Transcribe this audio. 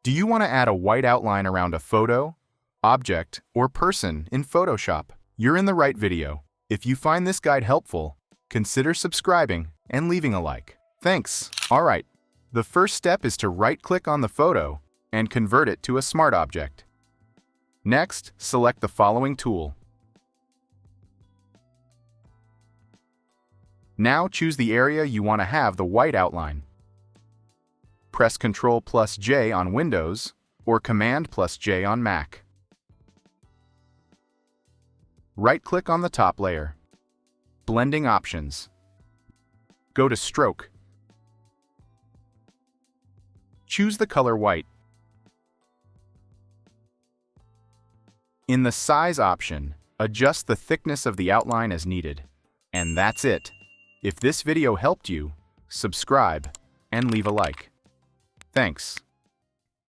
Do you want to add a white outline around a photo, object, or person in Photoshop? You're in the right video. If you find this guide helpful, consider subscribing and leaving a like. Thanks. Alright, the first step is to right-click on the photo and convert it to a smart object. Next, select the following tool. Now choose the area you want to have the white outline. Press Ctrl+J on Windows or Command+J on Mac. Right-click on the top layer. Blending options. Go to Stroke. Choose the color white. In the Size option, adjust the thickness of the outline as needed. And that's it. If this video helped you, subscribe and leave a like. Thanks.